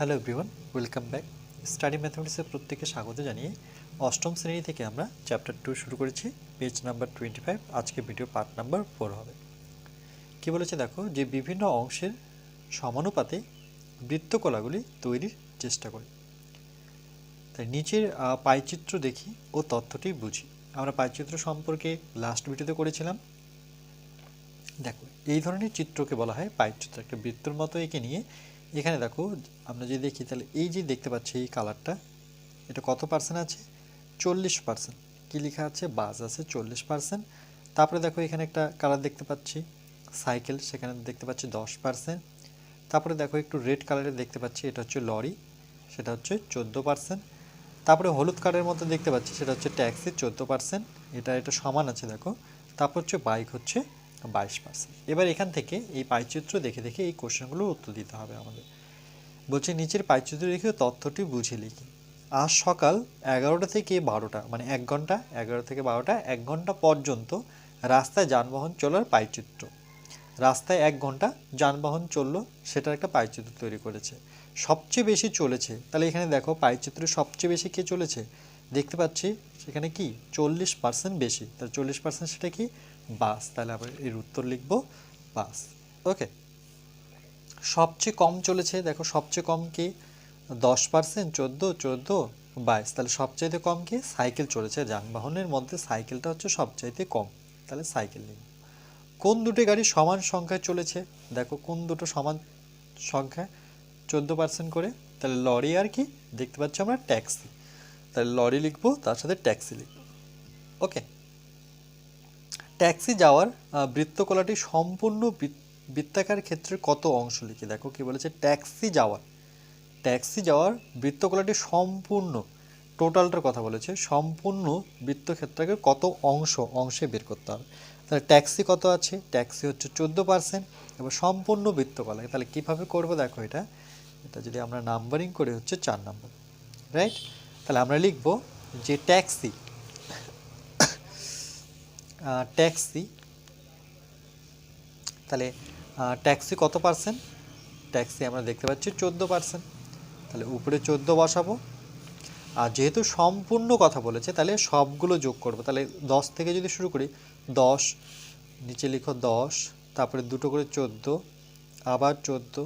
Hello everyone, welcome back. Study ম্যাথমেটিক্সের প্রত্যেককে স্বাগত জানিয়ে অষ্টম শ্রেণী থেকে আমরা চ্যাপ্টার 2 শুরু করেছি। Page number 25। আজকে ভিডিও পার্ট নাম্বার 4 হবে। কি বলেছে দেখো, যে বিভিন্ন অংশের সমানুপাতে বৃত্তকলাগুলি তৈরির চেষ্টা করি। তাই নিচের পাইচিত্র দেখি ও তথ্যটি বুঝি। আমরা পাইচিত্র সম্পর্কে লাস্ট ভিডিওতে করেছিলাম। দেখো, এই ধরনের চিত্রকে বলা হয় পাইচিত্র। একটা বৃত্তর মতো এঁকে নিয়ে এখানে দেখো, আমরা যদি দেখি তাহলে এই যে দেখতে পাচ্ছি এই কালারটা, এটা কত পার্সেন্ট আছে? 40%। কি লেখা আছে? বাস আছে 40%। তারপরে দেখো এখানে একটা কালার দেখতে পাচ্ছি সাইকেল, সেখানে দেখতে পাচ্ছি 10%। তারপরে দেখো একটু রেড কালারের দেখতে পাচ্ছি, এটা হচ্ছে লরি, সেটা হচ্ছে 14%। তারপরে হলুদ কালারের মধ্যে দেখতে পাচ্ছি, সেটা হচ্ছে ট্যাক্সি 14%। এটা সমান আছে দেখো। তারপর হচ্ছে বাইক হচ্ছে 22%। এবার এখান থেকে এই পাইচিত্র দেখে দেখে এই কোশ্চেনগুলোর উত্তর দিতে হবে আমাদের। বলছে নিচের পাইচিত্র দেখে তথ্যটি বুঝে লিখি। আজ সকাল 11টা থেকে 12টা, মানে 1 ঘন্টা, 11 থেকে 12টা 1 ঘন্টা পর্যন্ত রাস্তায় যানবাহন চলার পাইচিত্র। রাস্তায় 1 ঘন্টা যানবাহন চললো, সেটার একটা পাইচিত্র তৈরি করেছে। সবচেয়ে বেশি চলেছে, তাহলে এখানে দেখো পাইচিত্রে সবচেয়ে বেশি কে চলেছে দেখতে পাচ্ছি, সেখানে কি 40% বেশি। তাহলে 40% সেটা কি? বাস। তাহলে আবার এর উত্তর লিখবো বাস। ওকে। সবচেয়ে কম চলেছে, দেখো সবচেয়ে কম কি? 10%, 14, 22। তাহলে সবচাইতে কম কি? সাইকেল চলেছে। যানবাহনের মধ্যে সাইকেলটা হচ্ছে সবচাইতে কম, তাহলে সাইকেল নিব। কোন দুটি গাড়ি সমান সংখ্যায় চলেছে? দেখো কোন দুটো সমান সংখ্যায় 14% করে, তাহলে লরি আর কি দেখতে পাচ্ছি আমরা ট্যাক্সি। তাহলে লরি লিখবো, তার সাথে ট্যাক্সি লিখবো। ওকে। ট্যাক্সি যাওয়ার বৃত্তকলাটি সম্পূর্ণ বৃত্তাকার ক্ষেত্রে কত অংশ লিখি। দেখো কি বলেছে, ট্যাক্সি যাওয়ার বৃত্তকলাটি সম্পূর্ণ, টোটালটার কথা বলেছে, সম্পূর্ণ বৃত্তক্ষেত্রকে কত অংশে বের করতে হবে। তাহলে ট্যাক্সি কত আছে? ট্যাক্সি হচ্ছে 14%। এবার সম্পূর্ণ বৃত্তকলা তাহলে কীভাবে করবো দেখো, এটা যদি আমরা নাম্বারিং করে হচ্ছে 4 নম্বর, রাইট? তাহলে আমরা লিখব যে ট্যাক্সি তাহলে ট্যাক্সি কত পার্সেন্ট? ট্যাক্সি আমরা দেখতে পাচ্ছি 14%। তাহলে উপরে 14 বসাবো। আর যেহেতু সম্পূর্ণ কথা বলেছে, তাহলে সবগুলো যোগ করব। তাহলে 10 থেকে যদি শুরু করি, 10, নিচে লিখো 10, তারপরে দুটো করে 14, আবার 14,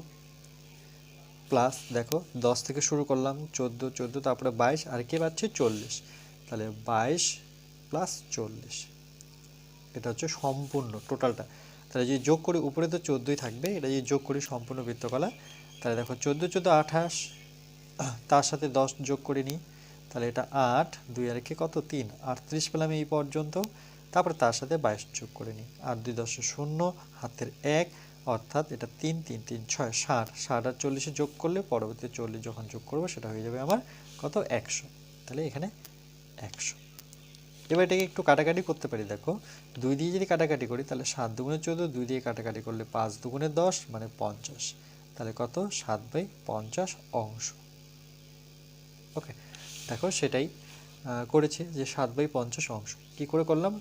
প্লাস দেখো 10 থেকে শুরু করলাম, 14, তারপরে 22, আর কে পাচ্ছে 40। তাহলে 22 প্লাস 40, এটা হচ্ছে সম্পূর্ণ টোটালটা। তাহলে যদি যোগ করি, উপরে তো 14ই থাকবে, এটা যদি যোগ করি সম্পূর্ণ বৃত্তকলা, তাহলে দেখো 14, 28, তার সাথে 10 যোগ করে নিই, তাহলে এটা 8, 2 আর কে কত 3, 38 পেলাম এই পর্যন্ত। তারপরে তার সাথে 22 যোগ করে নিই, 8 2 10 0, হাতের 1, অর্থাৎ এটা 3 3 3 6, 60, 60 আর 40 যোগ করলে পরবর্তী 40 যখন যোগ করবো সেটা হয়ে যাবে আমার কত? 100। তাহলে এখানে 100। এবার এটাকে একটু কাটাকাটি করতে পারি। দেখো 2 দিয়ে যদি কাটাকাটি করি, তাহলে 7 দুগুণে 14, 2 দিয়ে কাটাকাটি করলে 5 দুগুণে 10, মানে 50। তাহলে কত? 7/50 অংশ। ওকে। দেখো সেটাই করেছে, যে 7/50 অংশ। কি করে করলাম?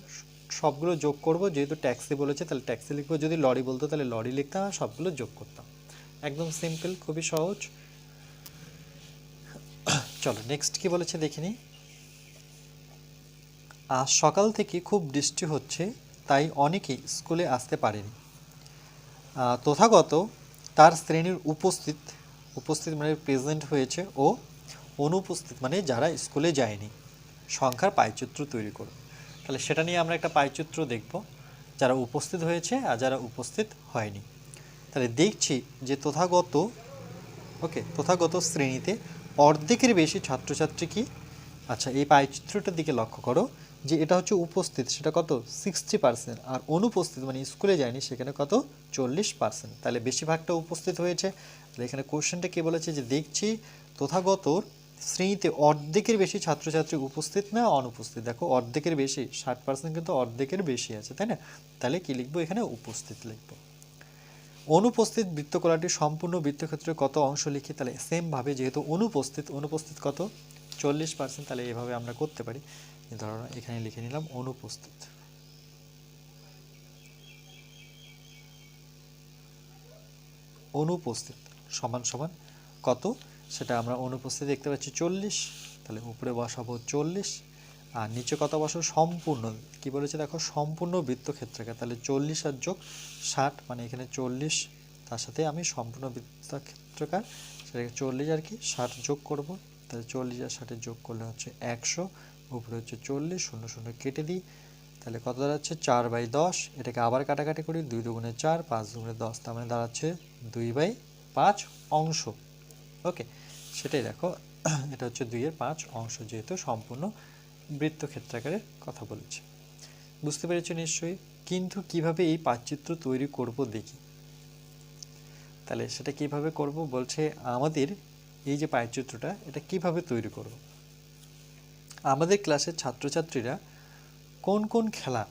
সবগুলো যোগ করব, যেহেতু ট্যাক্সি বলেছে তাহলে ট্যাক্সি লিখবো, যদি লরি বলতো তাহলে লরি লিখতাম, আর সবগুলো যোগ করতাম। একদম সিম্পল, খুবই সহজ। চলো নেক্সট কি বলেছে দেখিনি। আজ সকাল থেকে খুব বৃষ্টি হচ্ছে, তাই অনেকেই স্কুলে আসতে পারেনি। তথাগত তার শ্রেণীর উপস্থিত মানে প্রেজেন্ট হয়েছে, ও অনুপস্থিত মানে যারা স্কুলে যায়নি সংখ্যার পাইচিত্র তৈরি করো। তাহলে সেটা নিয়ে আমরা একটা পাইচিত্র দেখব, যারা উপস্থিত হয়েছে আর যারা উপস্থিত হয়নি। তাহলে দেখছি যে তথাগত শ্রেণীতে অর্ধেকের বেশি ছাত্রছাত্রী কি? আচ্ছা, এই পাইচিত্রটার দিকে লক্ষ্য করো, যে এটা হচ্ছে উপস্থিত, সেটা কত? 60%। আর অনুপস্থিত মানে স্কুলে যায়নি, সেখানে কত? 40%। তাহলে বেশিরভাগটা উপস্থিত হয়েছে। তাহলে এখানে কোশ্চেনটা কে বলেছে, যে দেখছি তথাগতর শ্রেণীতে অর্ধেকের বেশি ছাত্রছাত্রী উপস্থিত না অনুপস্থিত। দেখো অর্ধেকের বেশি, 60% কিন্তু অর্ধেকের বেশি আছে, তাই না? তাহলে কি লিখবো? এখানে উপস্থিত লিখবো। অনুপস্থিত বৃত্তকলাটি সম্পূর্ণ বৃত্তক্ষেত্রের কত অংশ লিখি। তাহলে সেমভাবে, যেহেতু অনুপস্থিত কত? 40%। তাহলে এভাবে আমরা করতে পারি। ধরো এখানে লিখে নিলাম অনুপস্থিত সমান সমান কত? সেটা আমরা অনুপস্থিত দেখতে পাচ্ছি 40, তাহলে উপরে বসাবো 40 আর নিচে কত বসাবো সম্পূর্ণ, কি বলেছে দেখো সম্পূর্ণ বৃত্তক্ষেত্রাকার, তাহলে 40 আর যোগ 60 মানে এখানে 40, তার সাথে আমি সম্পূর্ণ বৃত্তক্ষেত্রাকার সেটাকে 40 আর কি 60 যোগ করব, তাহলে 40 আর 60 যোগ করলে হচ্ছে 100, উপরে হচ্ছে 40, 0 0 কেটে দিই, তাহলে কত দাঁড়াচ্ছে 4/10, এটাকে আবার কাটাকাটি করি 2 দুগুণে 4, 5 দুগুণে 10, তার মানে দাঁড়াচ্ছে 2/5 অংশ। ওকে, সেটাই দেখো এটা হচ্ছে 2/5 অংশ, যেহেতু সম্পূর্ণ বৃত্তক্ষেত্রাকারের কথা বলেছে। বুঝতে পেরেছো নিশ্চয়ই। কিন্তু কিভাবে এই পাঁচচিত্র তৈরি করব দেখি, তাহলে সেটা কিভাবে করব বলছে, আমাদের এই যে পাঁচচিত্রটা এটা কিভাবে তৈরি করব। আমাদের ক্লাসের ছাত্রছাত্রীরা কোন কোন খেলা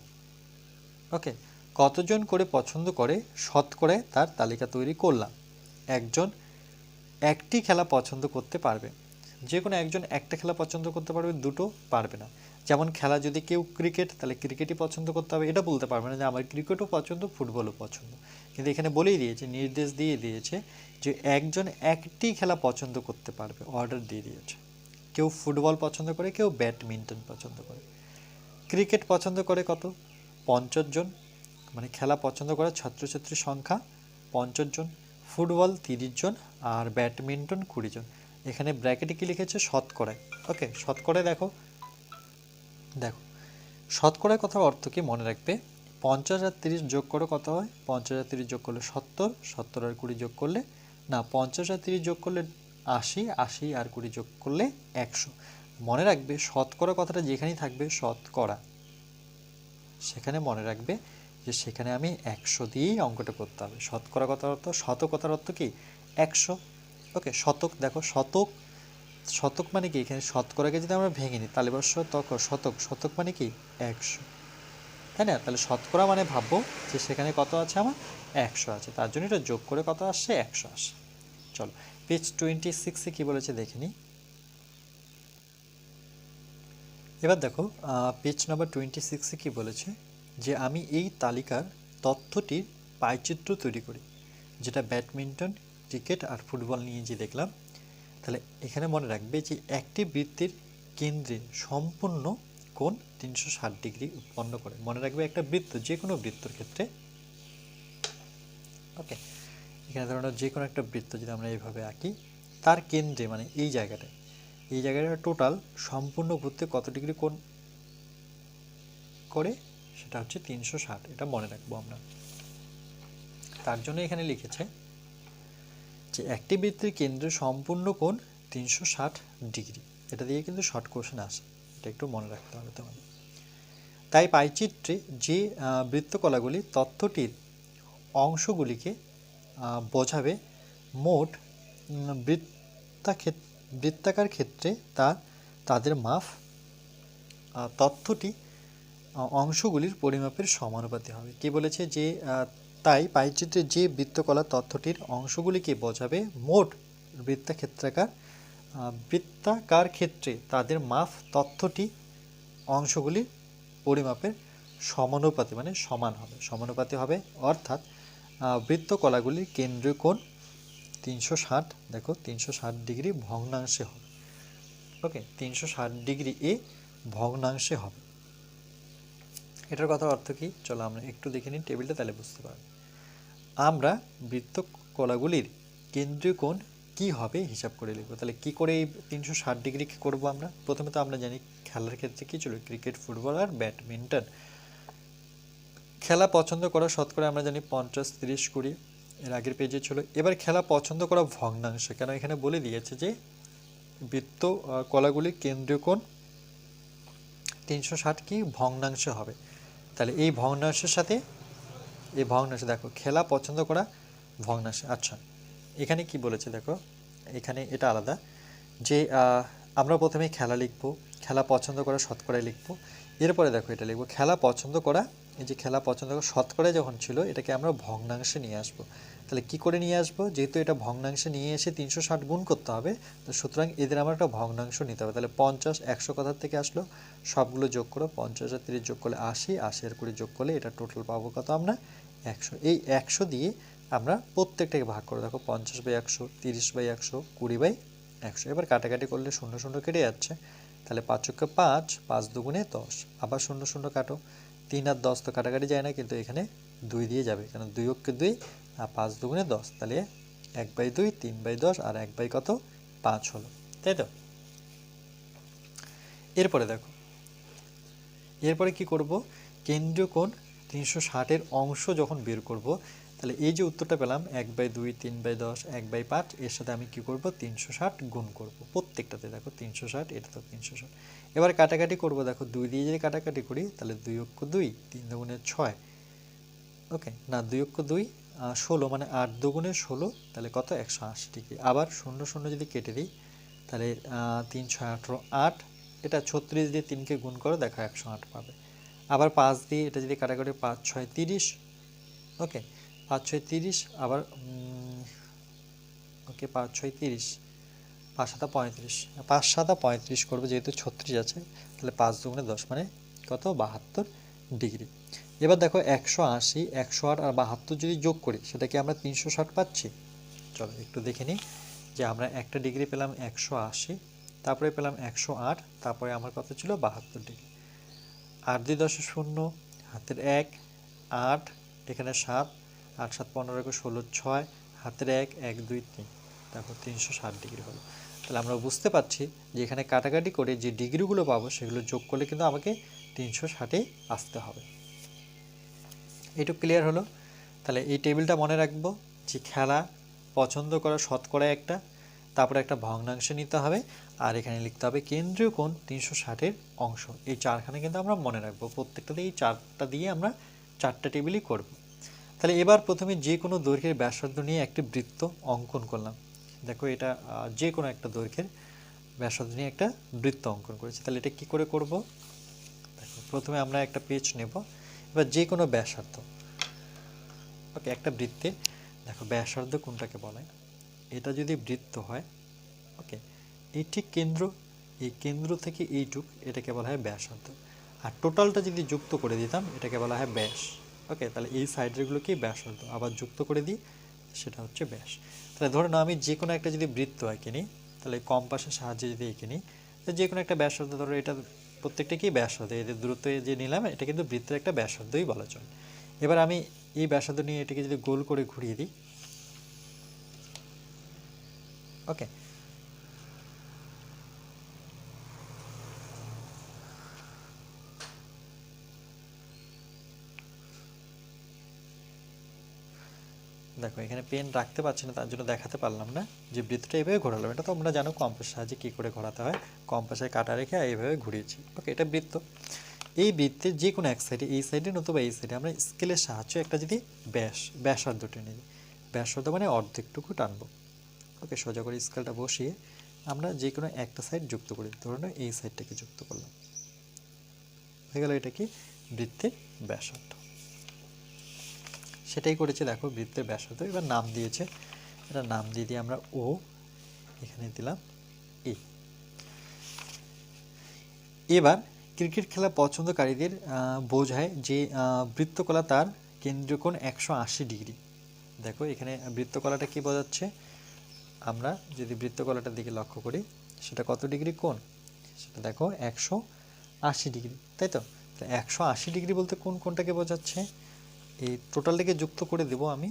ওকে কতজন করে পছন্দ করে শতকরায় তার তালিকা তৈরি করলাম। একজন একটি খেলা পছন্দ করতে পারবে, যে কোনো একজন একটা খেলা পছন্দ করতে পারবে, দুটো পারবে না। যেমন খেলা যদি কেউ ক্রিকেট, তাহলে ক্রিকেটই পছন্দ করতে হবে, এটা বলতে পারবে না যে আমার ক্রিকেটও পছন্দ ফুটবলও পছন্দ। কিন্তু এখানে বলেই দিয়েছে, নির্দেশ দিয়ে দিয়েছে যে একজন একটি খেলা পছন্দ করতে পারবে, অর্ডার দিয়ে দিয়েছে। কেউ ফুটবল পছন্দ করে, কেউ ব্যাডমিন্টন পছন্দ করে। ক্রিকেট পছন্দ করে কত 50 জন, মানে খেলা পছন্দ করার ছাত্রছাত্রীর সংখ্যা 50 জন। ফুটবল 30 জন আর ব্যাডমিন্টন 20 জন। এখানে ব্র্যাকেটে কি লিখেছে শতকরায়। ওকে, শতকরায় দেখো দেখো শতকরায় কথার অর্থ কি মনে রাখবে, 50 আর 30 যোগ করে কত হয়, 50 আর 30 যোগ করলে 70, 70 আর 20 যোগ করলে না 50 আর 30 যোগ করলে 80, 80 আর 20 যোগ করলে 100। মনে রাখবে শতকরা কথাটা যেখানেই থাকবে শতকরা, সেখানে মনে রাখবে যে সেখানে আমি 100 দিয়েই অঙ্কটা করতে হবে। শতকরা কথার অর্থ, শতক কথার অর্থ কি 100। ওকে, শতক দেখো শতক, শতক মানে কি, এখানে শতকরাকে যদি আমরা ভেঙে নিই তাহলে শতক, শতক, শতক মানে কি 100, তাই না? তাহলে শতকরা মানে ভাববো যে সেখানে কত আছে, আমার 100 আছে, তার জন্য এটা যোগ করে কত আসছে 100 আসে। চলো পেজ 26-এ কি বলেছে দেখে নিই। এবার দেখো পেজ নাম্বার 26-এ কি বলেছে, যে আমি এই তালিকার তথ্যটির পাইচিত্র তৈরি করি, যেটা ব্যাডমিন্টন, ক্রিকেট আর ফুটবল নিয়ে যে দেখলাম। তাহলে এখানে মনে রাখবে যে একটি বৃত্তের কেন্দ্রে সম্পূর্ণ কোণ 360 ডিগ্রি উৎপন্ন করে। মনে রাখবে একটা বৃত্ত, যে কোনো বৃত্তর ক্ষেত্রে, ওকে, এখানে ধরো যে কোনো একটা বৃত্ত যদি আমরা এইভাবে আঁকি, তার কেন্দ্রে মানে এই জায়গাটায়, এই জায়গাটা টোটাল সম্পূর্ণ ঘুরতে কত ডিগ্রি কোণ করে, সেটা হচ্ছে 360। এটা মনে রাখবো আমরা। তার জন্য এখানে লিখেছে যে একটি বৃত্তের কেন্দ্রে সম্পূর্ণ কোণ 360 ডিগ্রি। এটা দিয়ে কিন্তু শর্ট কোশ্চেন আসে, এটা একটু মনে রাখতে হবে তোমাদের। তাই পাইচিত্রে যে বৃত্তকলাগুলি তথ্যটির অংশগুলিকে বোঝাবে, মোট বৃত্তাকার ক্ষেত্রে তাদের মাপ তথ্যটি অংশগুলির পরিমাপের সমানুপাতি হবে। কি বলেছে যে তাই পাইচিত্রে যে বৃত্তকলা তথ্যটির অংশগুলিকে বোঝাবে, মোট বৃত্তাকার ক্ষেত্রে তাদের মাপ তথ্যটি অংশগুলির পরিমাপের সমানুপাতি মানে সমান হবে, সমানুপাতি হবে। অর্থাৎ বৃত্তকলাগুলির কেন্দ্রীয় কোণ 360, দেখো 360 ডিগ্রি ভগ্নাংশে হবে। ওকে, 360 ডিগ্রি এ ভগ্নাংশে হবে। এটার কথার অর্থ কি, চলো আমরা একটু দেখে নিই টেবিলটা, তাহলে বুঝতে পারবো। আমরা বৃত্তকলাগুলির কেন্দ্রীয় কোণ কি হবে হিসাব করে লিখবো। তাহলে কি করে এই 360 ডিগ্রি করবো আমরা, প্রথমে তো আমরা জানি খেলার ক্ষেত্রে কি ছিল, ক্রিকেট, ফুটবল আর ব্যাডমিন্টন। খেলা পছন্দ করা শতকরা আমরা জানি 50, 30, 20, এর আগের পেজে ছিল। এবার খেলা পছন্দ করা ভগ্নাংশ, কেন এখানে বলে দিয়েছে যে বৃত্ত কলাগুলির কেন্দ্রীয় কোণ 360 কি ভগ্নাংশ হবে। তাহলে এই ভগ্নাংশের সাথে এই ভগ্নাংশ, দেখো খেলা পছন্দ করা ভগ্নাংশ। আচ্ছা, এখানে কি বলেছে দেখো, এখানে এটা আলাদা, যে আমরা প্রথমে খেলা লিখবো, খেলা পছন্দ করা শতকরায় লিখবো, এরপরে দেখো এটা লিখবো খেলা পছন্দ করা, এই যে খেলা পছন্দ করা শতকরায় যখন ছিল এটাকে আমরা ভগ্নাংশে নিয়ে আসবো। তাহলে কি করে নিয়ে আসবো, যেহেতু এটা ভগ্নাংশে নিয়ে এসে 360 গুণ করতে হবে, তো সুতরাং এদের আমরা একটা ভগ্নাংশ নিতে হবে। তাহলে 50, 100 কোথার থেকে আসলো, সবগুলো যোগ করো, 50 আর 30 যোগ করলে 80, 80 আর 20 যোগ করলে এটা টোটাল পাবো কত আমরা 100। এই 100 দিয়ে আমরা প্রত্যেকটাকে ভাগ করে দেখো 50/100, 30/100, 20/100, 100। এবার কাটাকাটি করলে 0 0 কেটে যাচ্ছে, তাহলে 5 × 5, 5 দুগুণে 10, আবার 0 0 কাটো, 3 আর 10 তো কাটাকাটি যায় না, কিন্তু এখানে 2 দিয়ে যাবে, কারণ 2 অক্ষে 2 আর 5 দুগুণে 10, তাহলে 1/2, 3/10 আর 1 কত 5 হলো, তাই তো। এরপরে দেখো, এরপরে কি করব, কেন্দ্রীয় কোণ 360 এর অংশ যখন বের করব, তাহলে এই যে উত্তরটা পেলাম 1/2, 3/10, 1/5, এর সাথে আমি কি করব 360 গুণ করব প্রত্যেকটাতে। দেখো 360, এটা তো 360। এবার কাটাকাটি করব, দেখো 2 দিয়ে যদি কাটাকাটি করি, তাহলে 2 অক্ষ 2, 3 দুগুণে 6, ওকে, না 2 অক্ষ 2, 16, মানে 8 দুগুণে 16, তাহলে কত 180 ডিগ্রি। আবার 0 0 যদি কেটে দিই, তাহলে 3 6 18, 8, এটা 36 দিয়ে 3কে গুণ করো, দেখো 108 পাবে। আবার 5 দিয়ে এটা যদি কাটাকাটি, 5 6 30, ওকে, 5 6 30, আবার ওকে 5 6 30, 5 7 35, 5 7 35 করবো, যেহেতু 36 আছে, তাহলে 5 দুগুণে 10, মানে কত 72 ডিগ্রি। এবার দেখো 180, 108 আর 72 যদি যোগ করি, সেটা কি আমরা 360 পাচ্ছি? চলো একটু দেখে নিই, যে আমরা একটা ডিগ্রি পেলাম 180, তারপরে পেলাম 108, তারপরে আমার কত ছিল 72 ডিগ্রি। 8 2 10 0, হাতের 1, 8, এখানে 7, 8 7 15, 16 6, হাতের 1, 1 2 3, দেখো 360 ডিগ্রি হলো। তাহলে আমরা বুঝতে পারছি যে এখানে কাটাকাটি করে যে ডিগ্রিগুলো পাবো, সেগুলো যোগ করলে কিন্তু আমাকে 360-এ আসতে হবে। এইটুকু ক্লিয়ার হলো। তাহলে এই টেবিলটা মনে রাখবো, যে খেলা পছন্দ করা শতকরা একটা, তারপরে একটা ভগ্নাংশ নিতে হবে, আর এখানে লিখতে হবে কেন্দ্রীয় কোণ 360-এর অংশ। এই চারখানে কিন্তু আমরা মনে রাখবো, প্রত্যেকটাতে এই চারটা দিয়ে আমরা চারটা টেবিলই করব। তাহলে এবার প্রথমে যে কোনো দৈর্ঘ্যের ব্যাসার্ধ নিয়ে একটি বৃত্ত অঙ্কন করলাম। দেখো এটা যে কোনো একটা দৈর্ঘ্যের ব্যাসার্ধ নিয়ে একটা বৃত্ত অঙ্কন করেছি। তাহলে এটা কি করে করব? দেখো প্রথমে আমরা একটা পেজ নেব, এবার যে কোনো ব্যাসার্ধ, ওকে, একটা বৃত্তের, দেখো ব্যাসার্ধ কোনটাকে বলে, এটা যদি বৃত্ত হয়, ওকে, এই ঠিক কেন্দ্র, এই কেন্দ্র থেকে এইটুক, এটাকে বলা হয় ব্যাসার্ধ। আর টোটালটা যদি যুক্ত করে দিতাম, এটাকে বলা হয় ব্যাস। ওকে, তাহলে এই সাইডেরগুলোকেই ব্যাসার্ধ, আবার যুক্ত করে দিই, সেটা হচ্ছে ব্যাস। তাহলে ধরুন আমি যে কোনো একটা যদি বৃত্ত এঁকে নিই, তাহলে কম্পাসের সাহায্যে যদি এঁকে নিই, যে কোনো একটা ব্যাসার্ধ, ধরো এটা প্রত্যেকটাকেই ব্যাসার্ধ, এদের দূরত্ব যে নিলাম, এটা কিন্তু বৃত্তের একটা ব্যাসার্ধই বলা চলে। এবার আমি এই ব্যাসার্ধ নিয়ে এটাকে যদি গোল করে ঘুরিয়ে দিই, ওকে, দেখো এখানে পেন রাখতে পারছি না, তার জন্য দেখাতে পারলাম না যে বৃত্তটা এইভাবে ঘোরালাম। এটা তোমরা জানো কম্পাসের সাহায্যে কী করে ঘোরাতে হয়, কম্পাসের কাটা রেখে এইভাবে ঘুরিয়েছি। ওকে, এটা বৃত্ত। এই বৃত্তের যে কোনো এক সাইডে, এই সাইডে নতুবা এই সাইডে, আমরা স্কেলের সাহায্যে একটা যদি ব্যাসার্ধ টেনে নিই, ব্যাসার্ধ মানে অর্ধেকটুকু টানবো। ওকে, সোজা করে স্কেলটা বসিয়ে আমরা যে কোনো একটা সাইড যুক্ত করি, ধরুন এই সাইডটাকে যুক্ত করলাম, হয়ে গেল এটা কি বৃত্তের ব্যাসার্ধ। সেটাই করেছে, দেখো বৃত্তের ব্যাসার্ধ। এবার নাম দিয়েছে, এটা নাম দিয়ে দিয়ে আমরা ও, এখানে দিলাম এ। এবার ক্রিকেট খেলা পছন্দকারীদের বোঝায় যে বৃত্তকলা তার কেন্দ্রীয় কোণ 180 ডিগ্রি। দেখো এখানে বৃত্তকলাটা কি বোঝাচ্ছে, আমরা যদি বৃত্তকলাটার দিকে লক্ষ্য করি, সেটা কত ডিগ্রি কোণ, সেটা দেখো 180 ডিগ্রি, তাই তো। 180 ডিগ্রি বলতে কোন কোণটাকে বোঝাচ্ছে, এই টোটালটাকে যুক্ত করে দেব আমি।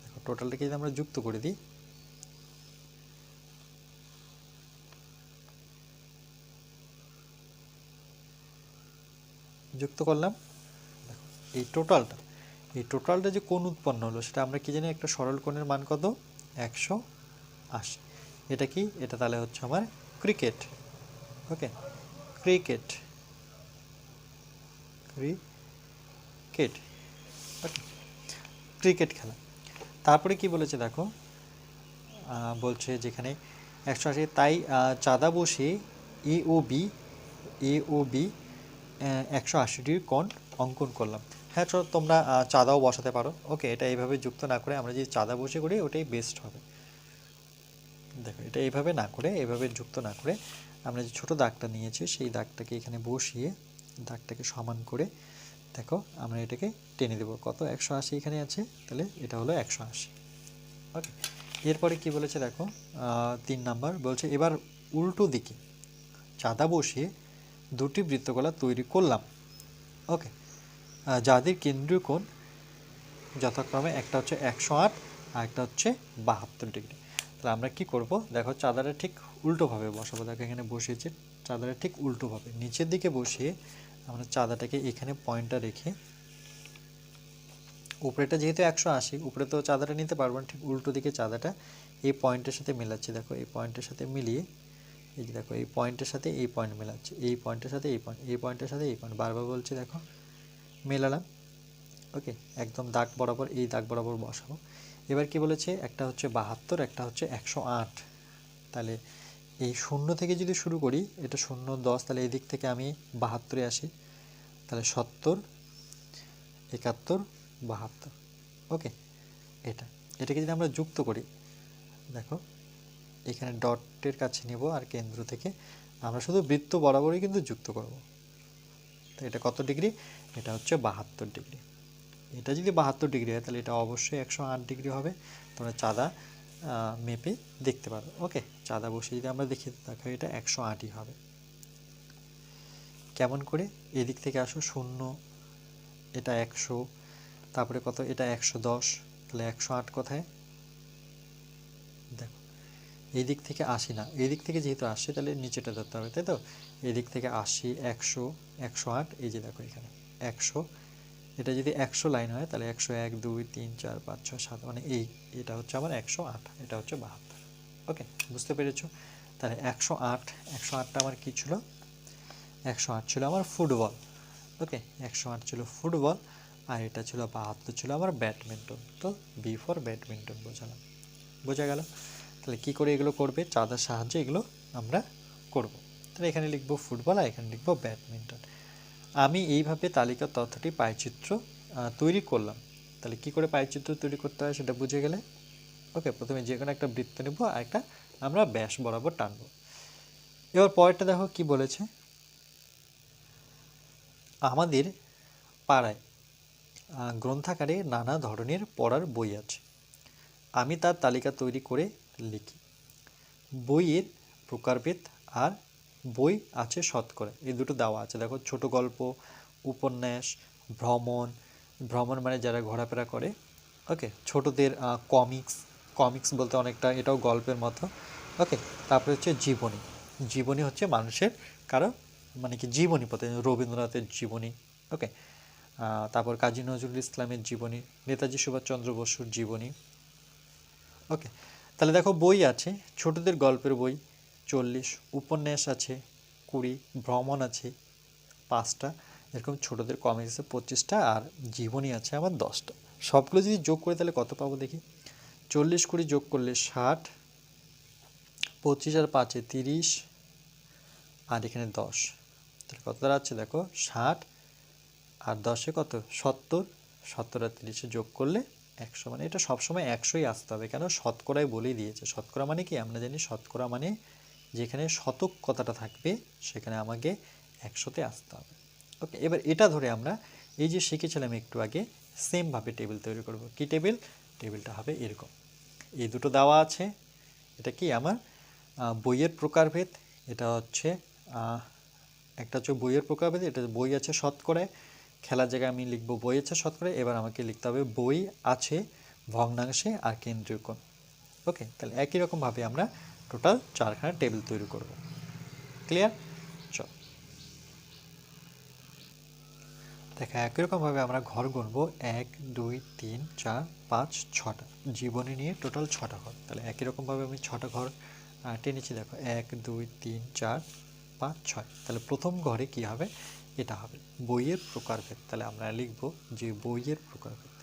দেখো টোটালটাকে যদি আমরা যুক্ত করে দিই, যুক্ত করলাম, দেখো এই টোটালটা যে কোণ উৎপন্ন হলো, সেটা আমরা কি জানি, একটা সরল কোণের মান কত 180। এটা কি, এটা তাহলে হচ্ছে আমার ক্রিকেট। ওকে, ক্রিকেট ক্রিকেট ওকে, ক্রিকেট খেলা। তারপরে কি বলেছে দেখো, বলছে যেখানে 180, তাই চাঁদা বসিয়ে এ ও বি 180 ডিগ্রি কোণ অঙ্কন করলাম। হ্যাঁ, চলো তোমরা চাঁদাও বসাতে পারো। ওকে, এটা এইভাবে যুক্ত না করে আমরা যদি চাঁদা বসে করি, ওটাই বেস্ট হবে। দেখো এটা এইভাবে না করে, এইভাবে যুক্ত না করে, আমরা যে ছোট দাগটা নিয়েছি, সেই দাগটাকে এখানে বসিয়ে দাগটাকে সমান করে, দেখো আমরা এটাকে টেনে দেবো, কত 180 এখানে আছে, তাহলে এটা হলো 180। ওকে, এরপরে কি বলেছে দেখো 3 নাম্বার বলছে এবার উল্টো দিকে চাঁদা বসিয়ে দুটি বৃত্তকলা তৈরি করলাম। ওকে, যাদের কেন্দ্রীয় কোণ যথাক্রমে একটা হচ্ছে 108 আর একটা হচ্ছে 72 ডিগ্রি। তাহলে আমরা কি করব দেখো চাঁদাটা ঠিক উল্টোভাবে বসাবো। দেখো এখানে বসিয়েছি, চাঁদাটা ঠিক উল্টোভাবে নিচের দিকে বসিয়ে আমরা চাঁদাটাকে এখানে পয়েন্টটা রেখে, উপরেটা যেহেতু 180 উপরে তো চাঁদাটা নিতে পারবো না, ঠিক উল্টো দিকে চাঁদাটা এই পয়েন্টের সাথে মেলাচ্ছি। দেখো এই পয়েন্টের সাথে মিলিয়ে এই যে দেখো এই পয়েন্টের সাথে এই পয়েন্ট মেলাচ্ছি, এই পয়েন্টের সাথে এই পয়েন্ট, এই পয়েন্টের সাথে এই পয়েন্ট, বারবার বলছি দেখো মেলালাম। ওকে, একদম দাগ বরাবর এই দাগ বরাবর বসাবো। এবার কি বলেছে একটা হচ্ছে 72 একটা হচ্ছে 108। তাহলে এই 0 থেকে যদি শুরু করি, এটা 0 10, তাহলে এই দিক থেকে আমি 72-এ আসি, তাহলে 70 71 72। ওকে, এটাকে যদি আমরা যুক্ত করি, দেখো এখানে ডটের কাছে নিব আর কেন্দ্র থেকে আমরা শুধু বৃত্ত বরাবরই কিন্তু যুক্ত করব। তো এটা কত ডিগ্রি? এটা হচ্ছে 72 ডিগ্রি। এটা যদি 72 ডিগ্রি হয় তাহলে এটা অবশ্যই 108 ডিগ্রি হবে। তোমরা চাঁদা মেপে দেখতে পারো। ওকে, চাঁদা বসে যদি আমরা দেখি দেখো এটা 108ই হবে। কেমন করে? এদিক থেকে আসো 0, এটা 100, তারপরে কত? এটা 110, তাহলে 108 কোথায়? দেখো এই দিক থেকে 80 না, এই দিক থেকে যেহেতু আসছে তাহলে নিচেটা ধরতে হবে, তাই তো? এই দিক থেকে 80 100 108, এই যে দেখো এখানে 100, এটা যদি 100 লাইন হয় তাহলে 101 2 3 4 5 6 7, মানে এটা হচ্ছে আমার 108, এটা হচ্ছে 72। ওকে, বুঝতে পেরেছো? তাহলে 108টা আমার কি ছিল? 108 ছিল আমার ফুটবল। ওকে, 108 ছিল ফুটবল, আর এটা ছিল 72 ছিল আমার ব্যাডমিন্টন। তো বি ফর ব্যাডমিন্টন বোঝালাম। বোঝা গেল? তাহলে কি করে এগুলো করবে? চাঁদার সাহায্যে এগুলো আমরা করব। তাহলে এখানে লিখবো ফুটবল আর এখানে লিখবো ব্যাডমিন্টন। আমি এইভাবে তালিকার তথ্যটি পাইচিত্র তৈরি করলাম। তাহলে কি করে পাইচিত্র তৈরি করতে হয় সেটা বুঝে গেলে। ওকে, প্রথমে যে কোনো একটা বৃত্ত নেব আর একটা আমরা ব্যাস বরাবর টানবো। এবার পরেরটা দেখো কি বলেছে, আমাদের পাড়ায় গ্রন্থাগারে নানা ধরনের পড়ার বই আছে। আমি তার তালিকা তৈরি করে লিখি। বইয়ের প্রকারভেদ আর বই আছে শতকরা, এই দুটো দেওয়া আছে। দেখো ছোট গল্প, উপন্যাস, ভ্রমণ, ভ্রমণ মানে যারা ঘোরাফেরা করে। ওকে, ছোটদের কমিক্স বলতে অনেকটা এটাও গল্পের মতো। ওকে, তারপরে হচ্ছে জীবনী। জীবনী হচ্ছে মানুষের কারো মানে কি জীবনী পথে, রবীন্দ্রনাথের জীবনী। ওকে, তারপর কাজী নজরুল ইসলামের জীবনী, নেতাজি সুভাষচন্দ্র বসুর জীবনী। ওকে, তাহলে দেখো বই আছে, ছোটদের গল্পের বই 40, উপন্যাস আছে 20, ভ্রমণ আছে 5টা, এরকম ছোটদের কমিক্স আছে 25টা, আর জীবনী আছে আমার 10টা। সবগুলো যদি যোগ করে তাহলে কত পাবো দেখি? 40 20 যোগ করলে 60, 25 আর 5-এ 30, আর এখানে 10, তাহলে কত দাঁড়াচ্ছে দেখো 60 আর 10-এ কত 70, 70 আর 30-এ যোগ করলে 100। মানে এটা সবসময় 100ই আসতে হবে, কেন? শতকরাই বলেই দিয়েছে। শতকরা মানে কি? আমরা জানি শতকরা মানে যেখানে শতক কথাটা থাকবে সেখানে আমাকে 100-তে আসতে হবে। ওকে, এবার এটা ধরে আমরা এই যে শিখেছিলাম একটু আগে, সেমভাবে টেবিল তৈরি করব। কি টেবিল? টেবিলটা হবে এরকম। এই দুটো দেওয়া আছে। এটা কি আমার বইয়ের প্রকারভেদ। এটা হচ্ছে একটা হচ্ছে বইয়ের প্রকারভেদ, এটা বই আছে শতকরায়। খেলার জায়গায় আমি লিখবো বই আছে শতকরায়। এবার আমাকে লিখতে হবে বই আছে ভগ্নাংশে আর কেন্দ্রীয় কোণ। ওকে, তাহলে একই রকমভাবে আমরা টোটাল 4খানা টেবিল তৈরি করব। ক্লিয়ার? চল দেখা, একই রকমভাবে আমরা ঘর গুনবো 1 2 3 4 5 6টা। জীবনী নিয়ে টোটাল 6টা ঘর। তাহলে একই রকমভাবে আমি 6টা ঘর টেনেছি। দেখো 1 2 3 4 5 6। তাহলে প্রথম ঘরে কি হবে? এটা হবে বইয়ের প্রকারভেদ। তাহলে আমরা লিখব যে বইয়ের প্রকারভেদ,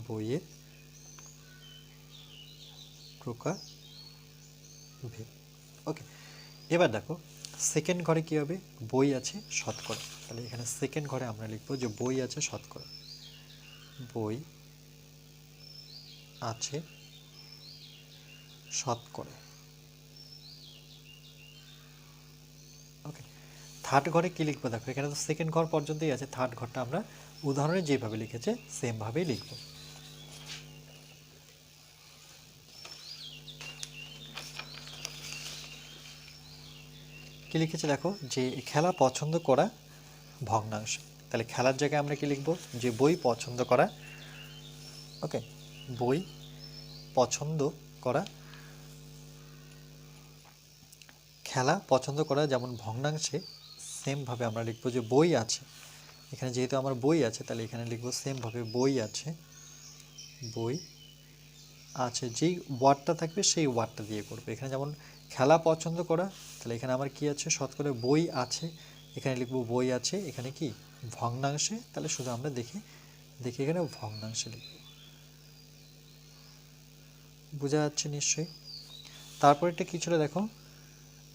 বইয়ের প্রকারভেদ। ওকে, এবার দেখো সেকেন্ড ঘরে কি হবে? বই আছে শতকরা। তাহলে এখানে সেকেন্ড ঘরে আমরা লিখবো যে বই আছে শতকরা, বই আছে শতকরা। ওকে, থার্ড ঘরে কি লিখবো? দেখো এখানে তো সেকেন্ড ঘর পর্যন্তই আছে, থার্ড ঘরটা আমরা উদাহরণে যেভাবে লিখেছে সেম ভাবেই লিখব। কি লিখেছে দেখো, যে খেলা পছন্দ করা ভগ্নাংশ। তাহলে খেলার জায়গায় আমরা কি লিখব, যে বই পছন্দ করা। ওকে, বই পছন্দ করা, খেলা পছন্দ করা যেমন ভগ্নাংশে সেমভাবে আমরা লিখব যে বই আছে। এখানে যেহেতু আমার বই আছে তাহলে এখানে লিখব সেমভাবে বই আছে, বই আছে। যেই ওয়ার্ডটা থাকবে সেই ওয়ার্ডটা দিয়ে করবে। এখানে যেমন খেলা পছন্দ করা, তাহলে এখানে আমার কি আছে, শতকরা বই আছে, এখানে লিখব বই আছে। এখানে কি ভগ্নাংশে, তাহলে শুধু আমরা দেখে এখানে ভগ্নাংশে লিখব। বোঝা যাচ্ছে নিশ্চয়ই। তারপরেরটা কি ছিল দেখো,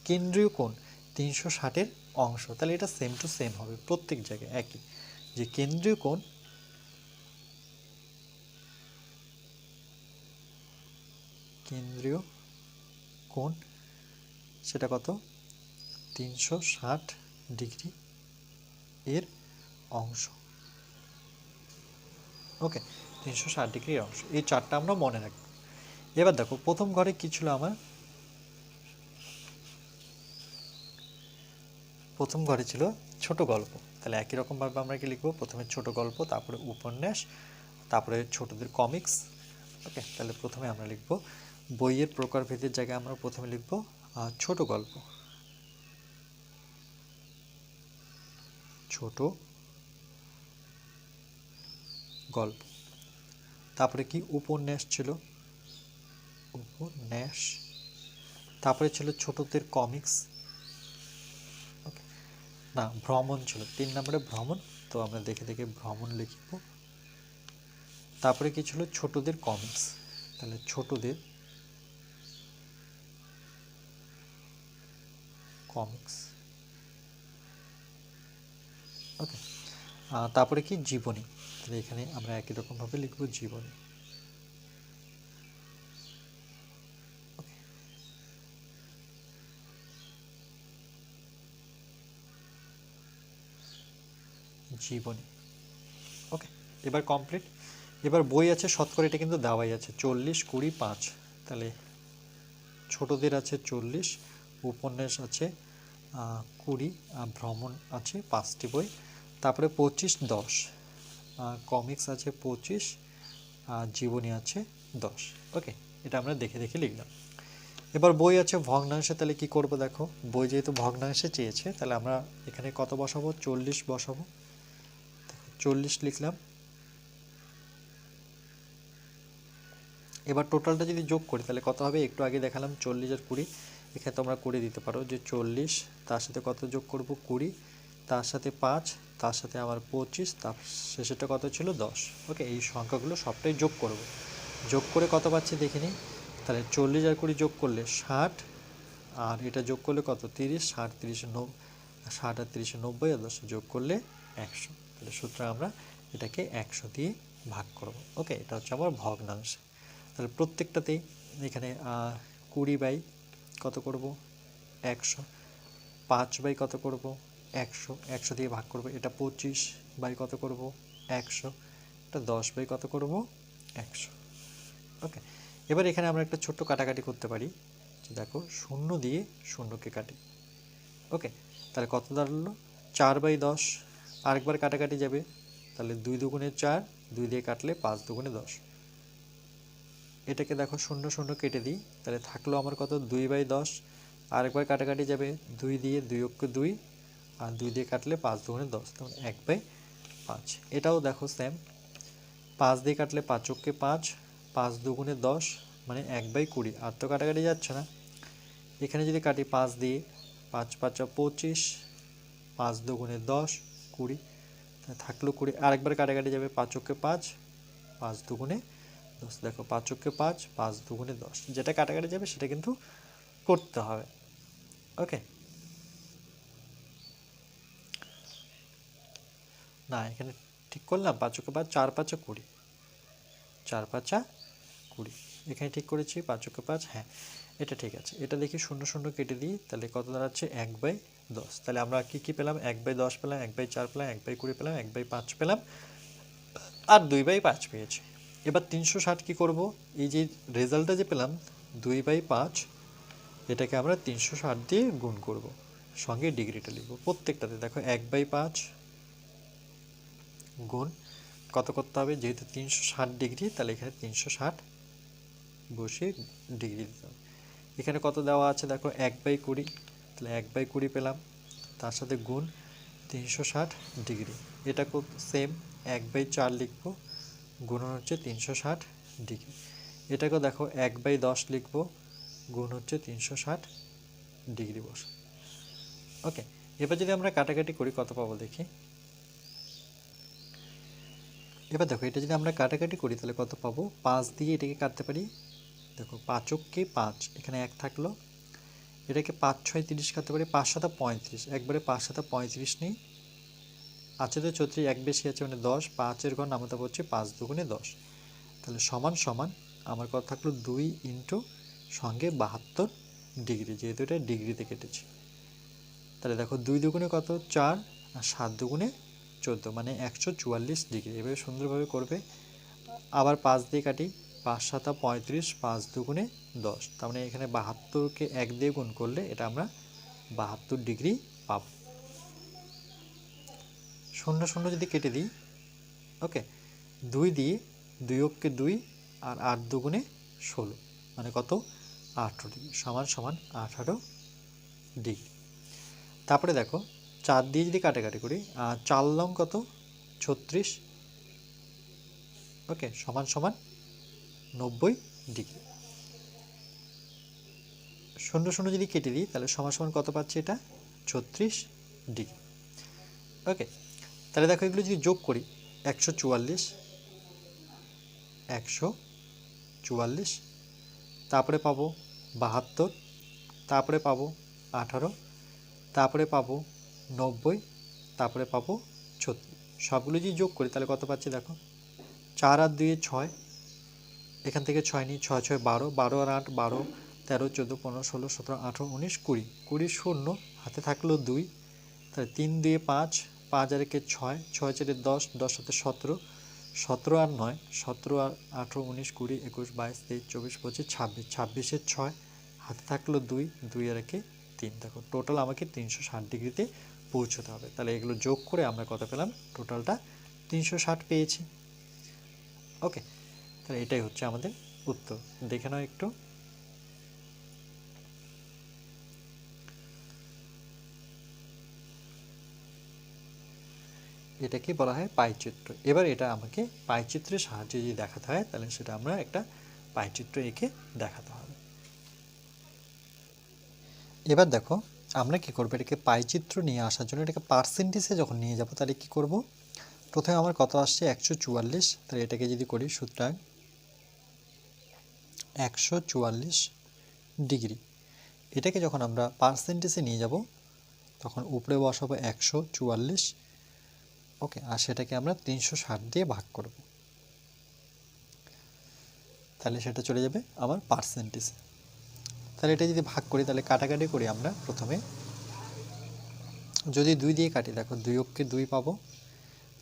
কেন্দ্রীয় কোণ 360-এর অংশ। তাহলে এটা সেম টু সেম হবে, প্রত্যেক জায়গায় একই, যে কেন্দ্রীয় কোণ সেটা কত, 360 ডিগ্রি এর অংশ। ওকে, 360 ডিগ্রির অংশ। এই চারটা আমরা মনে রাখবো। এবার দেখো প্রথম ঘরে কি ছিল আমার, প্রথম ঘরে ছিল ছোট গল্প। তাহলে একই রকমভাবে আমরা কি লিখবো, প্রথমে ছোট গল্প, তারপরে উপন্যাস, তারপরে ছোটদের কমিক্স। ওকে, তাহলে প্রথমে আমরা লিখব বইয়ের প্রকারভেদের জায়গায় আমরা প্রথমে লিখব ছোট গল্প, ছোট গল্প। তারপরে কি উপন্যাস ছিল, উপন্যাস। তারপরে ছিল ছোটদের কমিক্স। ওকে, না ভ্রমণ ছিল 3 নম্বরে, ভ্রমণ। তো আমরা দেখে দেখে ভ্রমণ লিখব। তারপরে কি ছিল, ছোটদের কমিক্স। তাহলে ছোটদের কমিক্স। ওকে, তারপরে কি জীবনী। তাহলে এখানে আমরা একই রকমভাবে লিখব জীবনী। জীবনী। ওকে, এবার কমপ্লিট। এবার বই আছে শতকরা, এটা কিন্তু দেওয়াই আছে 40, 20, 5। তাহলে ছোটদের আছে 40, উপন্যাস আছে 20, ভ্রমণ আছে 5টি বই। তারপরে 25, 10, কমিক্স আছে 25, জীবনী আছে 10। ওকে, এটা আমরা দেখে দেখে লিখলাম। এবার বই আছে ভগ্নাংশে, তাহলে কি করব দেখো, বই যেহেতু ভগ্নাংশে চেয়েছে তাহলে আমরা এখানে কত বসাবো, 40 বসাবো। 40 লিখলাম। এবার টোটালটা যদি যোগ করি তাহলে কত হবে, একটু আগে দেখালাম 40 আর 20, এখানে তোমরা করে দিতে পারো যে 40 তার সাথে কত যোগ করব, 20, তার সাথে 5, তার সাথে আবার 25, তার শেষেরটা কত ছিল 10। ওকে, এই সংখ্যাগুলো সবটাই যোগ করব। যোগ করে কত পাচ্ছি দেখে নিই। তাহলে 40 আর 20 যোগ করলে 60, আর এটা যোগ করলে কত, 30, 60, 30, 90, 60 আর 30, 90, আর 10 যোগ করলে 100। তাহলে সুতরাং আমরা এটাকে 100 দিয়ে ভাগ করব। ওকে, এটা হচ্ছে আমার ভগ্নাংশ। তাহলে প্রত্যেকটাতেই এখানে 20 বাই কত করব, 100, 5 বাই কত করব, 100, 100 দিয়ে ভাগ করব। এটা 25 বাই কত করব, 100, এটা 10 বাই কত করব, 100। ওকে, এবার এখানে আমরা একটা ছোট্ট কাটাকাটি করতে পারি, যে দেখো 0 দিয়ে 0কে কাটি। ওকে, তাহলে কত দাঁড়ালো, 4 বাই 10। আরেকবার কাটাকাটি যাবে, তাহলে 2 দুগুণে 4, 2 দিয়ে কাটলে 5 দুগুণে 10। এটাকে দেখো 0 0 কেটে দিই, তাহলে থাকলো আমার কত, 2 বাই 10। আরেকবার কাটাকাটি যাবে, 2 দিয়ে 2 অক্ষে 2, আর 2 দিয়ে কাটলে 5 দুগুণে 10, তখন 1 বাই 5। এটাও দেখো সেম, 5 দিয়ে কাটলে 5 অক্ষে 5, 5 দুগুণে 10, মানে 1 বাই 20। আর তো কাটাকাটি যাচ্ছে না, এখানে যদি কাটি 5 দিয়ে, 5 5 25, 5 দুগুণে 10, 20, থাকলো 20। আরেকবার কাটাকাটি যাবে, 5 অক্ষে 5, 5 দুগুণে 10। দেখো 5 অক্ষে 5, 5 দুগুণে 10, যেটা কাটাকাটি যাবে সেটা কিন্তু করতে হবে। ওকে, না এখানে ঠিক করলাম, 5 অক্ষে 5, 4 5 20, 4 5 20, এখানে ঠিক করেছি 5 অক্ষে 5। হ্যাঁ, এটা ঠিক আছে। এটা দেখি 0 0 কেটে দিই, তাহলে কত দাঁড়াচ্ছে, 1 বাই 10। তাহলে আমরা কি কি পেলাম, 1 বাই 10 পেলাম, 1 বাই 4 পেলাম, 1 বাই 20 পেলাম, 1 বাই 5 পেলাম, আর 2/5 পেয়েছি। এবার 360 কি করব, এই যে রেজাল্টটা যে পেলাম 2/5, এটাকে আমরা 360 দিয়ে গুণ করব, সঙ্গে ডিগ্রিটা লিখব প্রত্যেকটাতে। দেখো 1/5 গুণ কত করতে হবে, যেহেতু 360 ডিগ্রি তাহলে এখানে 360 বসিয়ে ডিগ্রি দিতে হবে। এখানে কত দেওয়া আছে দেখো 1/20, তাহলে 1/20 পেলাম, তার সাথে গুণ 360 ডিগ্রি। এটা সেম 1/4 লিখবো, গুণন হচ্ছে 360 ডিগ্রি। এটাকেও দেখো 1/10 লিখবো, গুণ হচ্ছে 360 ডিগ্রি বসে। ওকে, এবার যদি আমরা কাটাকাটি করি কত পাবো দেখি। এবার দেখো এটা যদি আমরা কাটাকাটি করি তাহলে কত পাবো, 5 দিয়ে এটাকে কাটতে পারি। দেখো 5কে 5, এখানে 1 থাকলো, এটাকে 5 6 30 কাটতে পারি, 5 7 35, একবারে 5 7 35 নেই, আছে তো 34, এক বেশি আছে মানে 10, 5-এর ঘর নামাতে পারছি 5 দুগুণে 10, তাহলে সমান সমান আমার কত থাকলো 2 ইন্টু সঙ্গে 72 ডিগ্রি, যেহেতু এটা ডিগ্রিতে কেটেছি। তাহলে দেখো 2 দুগুণে কত 4, আর 7 দুগুণে 14, মানে 144 ডিগ্রি। এভাবে সুন্দরভাবে করবে। আবার 5 দিয়ে কাটি, 5 7 35, 5 দুগুণে 10, তার মানে এখানে 72কে 1 দিয়ে গুণ করলে এটা আমরা 72 ডিগ্রি পাব। 0 0 যদি কেটে দিই, ওকে, 2 দিয়ে 2 অক্ষে 2, আর 8 দুগুণে 16, মানে কত 18 ডিগ্রি, সমান সমান 18 ডিগ্রি। তারপরে দেখো 4 দিয়ে যদি কাটাকাটি করি, 4 লং কত 36, ওকে, সমান সমান 90 ডিগ্রি। 0 0 যদি কেটে দিই তাহলে সমান সমান কত পাচ্ছি, এটা 36 ডিগ্রি। ওকে, তাহলে দেখো এগুলো যদি যোগ করি, 144, 144, তারপরে পাবো 72, তারপরে পাবো 18, তারপরে পাবো 90, তারপরে পাবো 36। সবগুলো যদি যোগ করি তাহলে কত পাচ্ছি দেখো, 4 আর 2 6, এখান থেকে 6 নিই, 6 6 12, 12 আর 8 12, 13 14 15 16 17 18 19 20, 20 শূন্য হাতে থাকলো 2, তাহলে 3 2 5, 5 আর 1 6, 6 4 10, 10 7 17, 17 আর 9, 17 আর 18 19 20 21 22 23 24 25 26, 26 এর 6 হাতে থাকলো 2, 2 আর 1 3, দেখো টোটাল আমাকে 360 ডিগ্রিতে পৌঁছতে হবে। তাহলে এগুলো যোগ করে আমরা কত পেলাম, টোটালটা 360 পেয়েছি। ওকে, তাহলে এটাই হচ্ছে আমাদের উত্তর। দেখে নাও একটু। এটাকে বলা হয় পাইচিত্র। এবার এটা আমাকে পাইচিত্রের সাহায্যে যদি দেখাতে হয় তাহলে সেটা আমরা একটা পাইচিত্র এঁকে দেখাতে হবে। এবার দেখো আমরা কি করবো, এটাকে পাইচিত্র নিয়ে আসার জন্য এটাকে পার্সেন্টেজে যখন নিয়ে যাব তাহলে কি করব, প্রথমে আমার কত আসছে 144, তাহলে এটাকে যদি করি সুতরাং 144 ডিগ্রি। এটাকে যখন আমরা পার্সেন্টেজে নিয়ে যাব তখন উপরে বসাবো 144, ওকে, আর সেটাকে আমরা 360 দিয়ে ভাগ করব, তাহলে সেটা চলে যাবে আমার পার্সেন্টেজ। তাহলে এটা যদি ভাগ করি তাহলে কাটাকাটি করি আমরা প্রথমে, যদি 2 দিয়ে কাটি দেখো 2 অক্ষে 2 পাবো,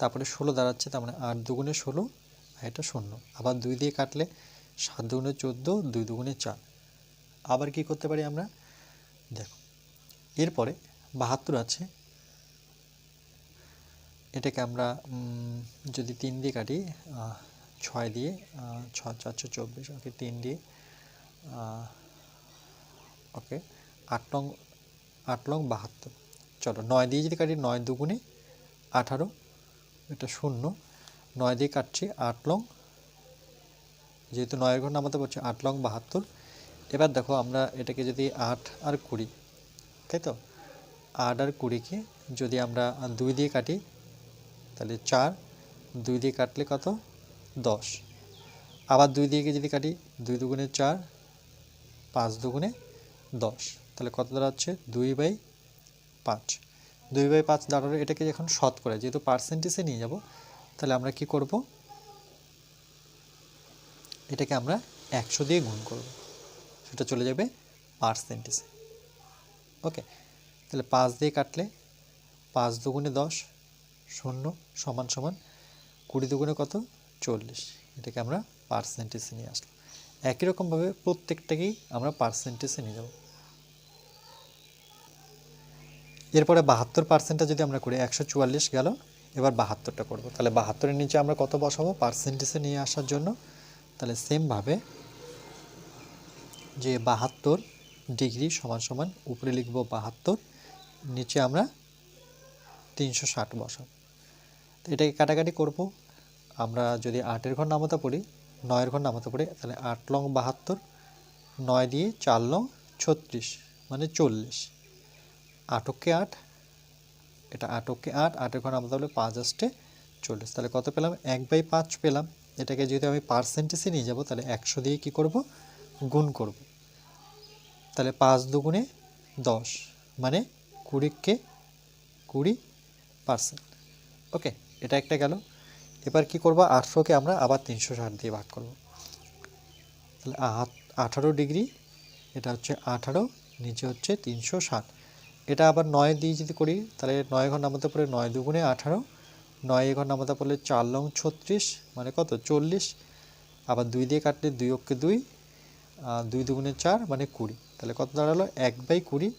তারপরে 16 দাঁড়াচ্ছে, তার মানে 8 দুগুণে 16, আর এটা 0, আবার 2 দিয়ে কাটলে 7 দুগুণে 14, 2 দুগুণে 4। আবার কি করতে পারি আমরা, দেখো এরপরে 72 আছে, এটাকে আমরা যদি 3 দিয়ে কাটি, 6 দিয়ে, 6 424, ওকে 3 দিয়ে, ওকে 8 লং 72, চলো 9 দিয়ে যদি কাটি, 9 দুগুণে 18, এটা 0, 9 দিয়ে কাটছি 8 লং, যেহেতু 9 এর ঘর নামাতে পারছি 8 লং 72। এবার দেখো আমরা এটাকে যদি 8 আর 20, তাই তো 8 আর 20কে যদি আমরা 2 দিয়ে কাটি তাহলে 4, 2 দিয়ে কাটলে কত 10, আবার 2 দিয়ে যদি কাটি 2 দুগুণে 4, 5 দুগুণে 10, তাহলে কত দাঁড়াচ্ছে 2/5, 2/5 দাঁড়ালো। এটাকে যখন শতকরা, যেহেতু পার্সেন্টেজে নিয়ে যাব তাহলে আমরা কি করব, এটাকে আমরা 100 দিয়ে গুণ করব, সেটা চলে যাবে পার্সেন্টেজে। ওকে, তাহলে 5 দিয়ে কাটলে 5 দুগুণে 10, 0, সমান সমান 20 দুগুণে কত 40, এটাকে আমরা পার্সেন্টেজে নিয়ে আসলাম। একই রকমভাবে প্রত্যেকটাকেই আমরা পার্সেন্টেজে নিয়ে যাব। এরপরে 72% যদি আমরা করি 144 গেল, এবার 72টা করব। তাহলে 72-এর নিচে আমরা কত বসাবো পার্সেন্টেজে নিয়ে আসার জন্য? তাহলে সেমভাবে যে 72 ডিগ্রি সমান সমান উপরে লিখব 72, নিচে আমরা 360 বসাবো। তো এটাকে কাটাকাটি করব। আমরা যদি 8-এর ঘর নামতা পড়ি, 9-এর ঘর নামতা পড়ি, তাহলে 8 লং 72, 9 দিয়ে 4 লং 36 মানে 40, 8-কে 8, এটা 8-কে 8, 8-এর ঘর নামতা হলে 5 আসতে 40, তাহলে কত পেলাম 1/5 পেলাম। এটাকে যদি আমি পার্সেন্টেজে নিয়ে যাব তাহলে 100 দিয়ে কি করব গুণ করব। তাহলে 5 দুগুণে 10 মানে 20-কে 20%। ওকে, এটা একটা গেল। এবার কি করব 800-কে আমরা আবার 360 দিয়ে ভাগ করব। তাহলে 18 ডিগ্রি, এটা হচ্ছে 18, নিচে হচ্ছে 360। এটা আবার 9 দিয়ে যদি করি তাহলে 9 ঘর নামাতে পড়ে 9 দুগুণে 18, 9 ঘর নামাতে পড়লে 4 লং 36 মানে কত 40, আবার 2 দিয়ে কাটলে 2-কে 2, 2 দুগুণে 4 মানে 20, তাহলে কত দাঁড়ালো 1/20।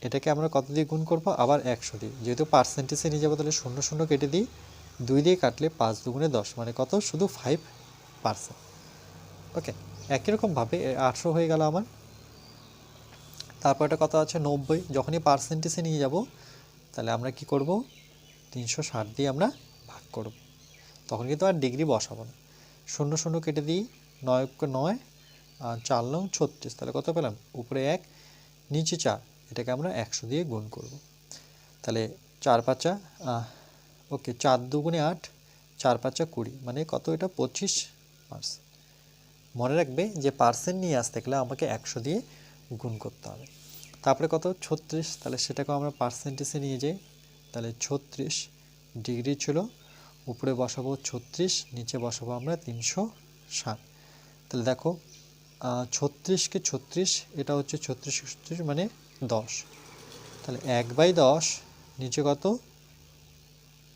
এটাকে আমরা কত দিয়ে গুণ করব আবার 100 দিয়ে, যেহেতু পার্সেন্টেজে নিয়ে যাবো তাহলে 0 0 কেটে দিই, 2 দিয়ে কাটলে 5 দুগুণে 10 মানে কত শুধু 5%। ওকে, একই রকমভাবে 800 হয়ে গেল আমার। তারপর এটা কত আছে 90, যখনই পার্সেন্টেজে নিয়ে যাব তাহলে আমরা কি করব 360 দিয়ে আমরা ভাগ করব, তখন কিন্তু আর ডিগ্রি বসাবো না। 0 0 কেটে দিই, 9-কে 9, আর 4 লং 36, তাহলে কত পেলাম উপরে 1 নিচে 4, এটাকে আমরা 100 দিয়ে গুণ করব। তাহলে 4 5, ওকে 4 দুগুণে 8, 4 5 20 মানে কত এটা 25%। মনে রাখবে যে পার্সেন্ট নিয়ে আসতে গেলে আমাকে 100 দিয়ে গুণ করতে হবে। তারপরে কত 36, তাহলে সেটাকেও আমরা পার্সেন্টেজে নিয়ে যাই। তাহলে 36 ডিগ্রি ছিল, উপরে বসাবো 36, নিচে বসাবো আমরা 360। তাহলে দেখো 36-কে 36, এটা হচ্ছে 36 মানে 10, তাহলে 1/10 নিচে কত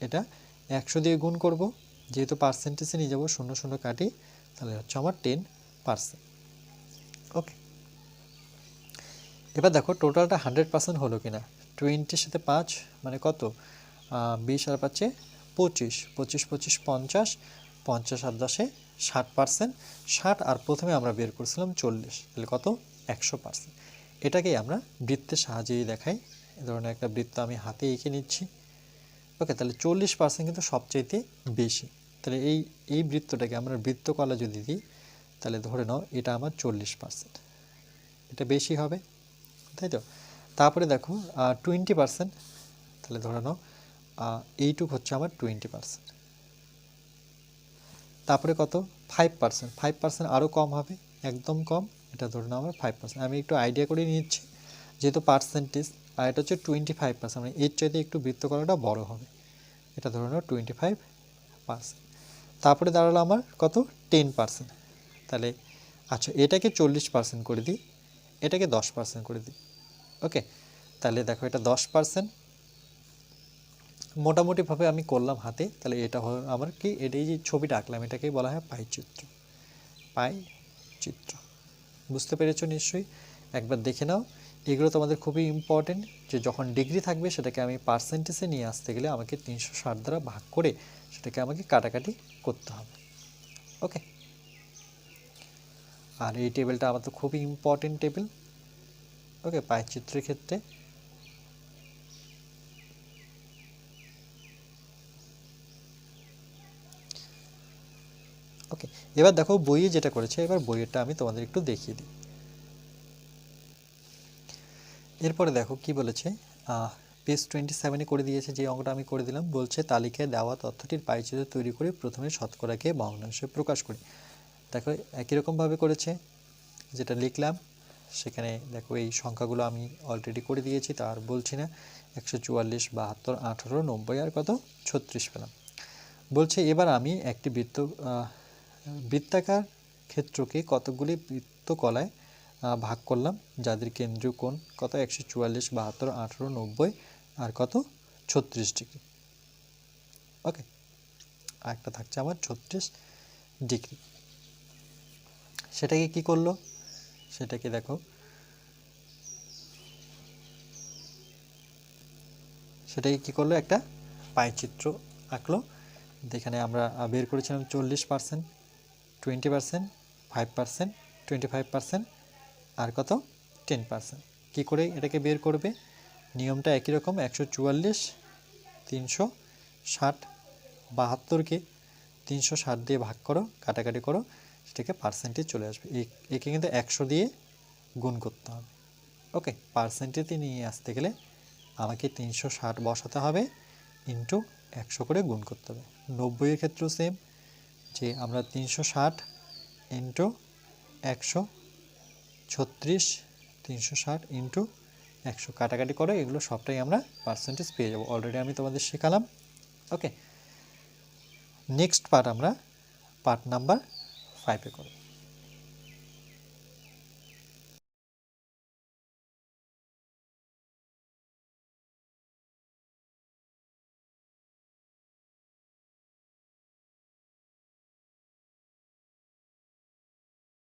এটা 100 দিয়ে গুণ করব, যেহেতু পার্সেন্টেজে নিয়ে যাবো 0 0 কাটি, তাহলে হচ্ছে আমার 10%। ওকে, এবার দেখো টোটালটা 100% হলো কিনা। 20-র সাথে 5 মানে কত 20 আর 5-এ 25, 25 25 50, 50 আর 10-এ 60%, 60 আর প্রথমে আমরা বের করছিলাম 40, তাহলে কত 100%। এটাকেই আমরা বৃত্তের সাহায্যেই দেখাই। এ ধরনের একটা বৃত্ত আমি হাতে এঁকে নিচ্ছি। ওকে, তাহলে 40% কিন্তু সবচাইতে বেশি। তাহলে এই বৃত্তটাকে আমরা বৃত্তকলা যদি দিই তাহলে ধরে নাও এটা আমার 40%, এটা বেশি হবে, তাই তো। তারপরে দেখো 20%, তাহলে ধরে নাও এইটুক হচ্ছে আমার 20%। তারপরে কত 5%, 5% আরও কম হবে, একদম কম, এটা ধরে নাও আমার 5%। আমি একটু আইডিয়া করে নিচ্ছি যেহেতু পার্সেন্টেজ, আর এটা হচ্ছে 25%, মানে এর চাইতে একটু বৃত্তকলাটা বড় হবে, এটা ধরে নাও 25%। তারপরে দাঁড়ালো আমার কত 10%, তাহলে আচ্ছা এটাকে 40% করে দিই, এটাকে 10% করে দিই। ওকে, তাহলে দেখো এটা 10%, মোটামুটিভাবে আমি করলাম হাতে। তাহলে এটা আমার কি, এটাই যে ছবিটা আঁকলাম এটাকেই বলা হয় পাই চিত্র। পাই চিত্র বুঝতে পেরেছো নিশ্চয়ই, একবার দেখে নাও। এগুলো তোমাদের খুবই ইম্পর্টেন্ট, যে যখন ডিগ্রি থাকবে সেটাকে আমি পার্সেন্টেজে নিয়ে আসতে গেলে আমাকে 360 দ্বারা ভাগ করে সেটাকে আমাকে কাটাকাটি করতে হবে। ওকে, আর এই টেবিলটা আমার তো খুবই ইম্পর্টেন্ট টেবিল। ওকে, পাই চিত্রের ক্ষেত্রে ওকে। এবার দেখো বইয়ে যেটা করেছে, এবার বইয়েরটা আমি তোমাদের একটু দেখিয়ে দিই। এরপরে দেখো কি বলেছে, পেজ 27-এ করে দিয়েছে যে অঙ্কটা আমি করে দিলাম। বলছে তালিকায় দেওয়া তথ্যটির পাইচিত্র তৈরি করে প্রথমে শতকরাকে ভগ্নাংশে প্রকাশ করি। দেখো একই রকমভাবে করেছে, যেটা লিখলাম সেখানে দেখো এই সংখ্যাগুলো আমি অলরেডি করে দিয়েছি, তার বলছি না। 144, 72, 18, 90 আর কত 36 পেলাম। বলছে এবার আমি একটি বৃত্তাকার ক্ষেত্রকে কতগুলি বৃত্তকলায় ভাগ করলাম, যাদের কেন্দ্রীয় কোণ কত 144, 72, 18, 90 আর কত 36 ডিগ্রি। ওকে, আর একটা থাকছে আমার 36 ডিগ্রি। সেটাকে কি করলো, সেটাকে দেখো, সেটাকে কি করলো, একটা পাইচিত্র আঁকলো। যেখানে আমরা বের করেছিলাম 40%, 20%, 5%, 25%, আর কত 10%। কী করে এটাকে বের করবে, নিয়মটা একই রকম, 144, 360, 72কে 360 দিয়ে ভাগ করো, কাটাকাটি করো, সেটাকে পার্সেন্টেজ চলে আসবে। একে কিন্তু 100 দিয়ে গুণ করতে হবে। ওকে, পার্সেন্টেজে নিয়ে আসতে গেলে আমাকে 360 বসাতে হবে, ইন্টু 100 করে গুণ করতে হবে। 90-এর ক্ষেত্রেও সেম, যে আমরা 360 ইন্টু 100, 36, 360 ইন্টু 100 কাটাকাটি করে এগুলো সবটাই আমরা পার্সেন্টেজ পেয়ে যাব। অলরেডি আমি তোমাদের শেখালাম। ওকে, নেক্সট পার্ট আমরা পার্ট নাম্বার 5-এ করব।